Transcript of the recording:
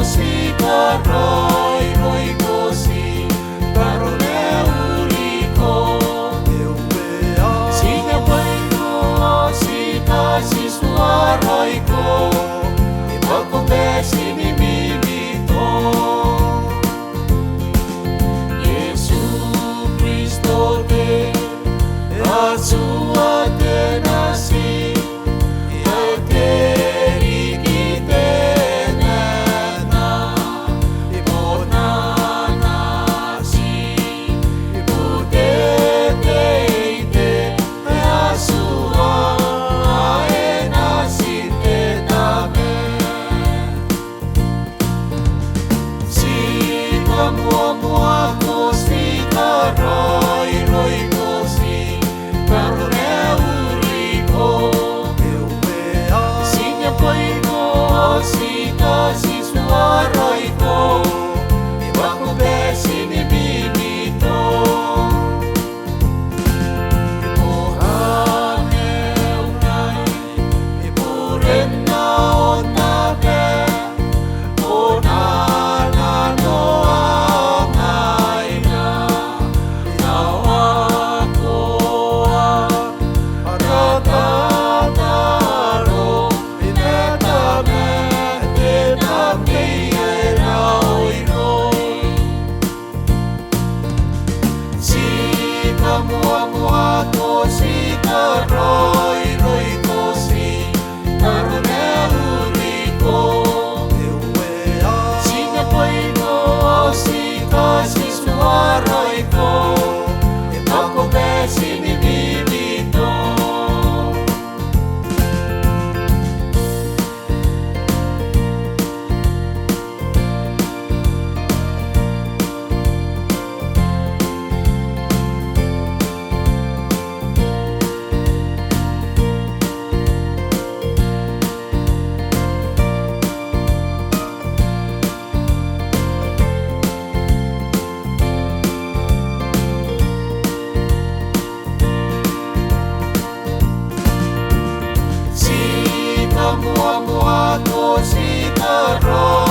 si roy si karone uri ko Sine pwenu si kasi suaray ko Ipagkumbesi ni Mimito Yesu Kristo te Ratsua te nasi Eteri kite nena Ibona nasi Ibute te ite Asua ae nasi te dame Si kamua ko si roy ko si karone uri ko Sinya pwenu si kasi suaray ko Ipagkumbesi ni Mimito Ipuhane unay Ipuren na onake Unana no angay na Nawa ko Ratataro Inetame Inetame Eraoiroi Si kamua ko si roy ko si karone uri ko Sine pwenu si kasi suaray ko Ipagkumbesi ni Mimito Si kamua ko si roy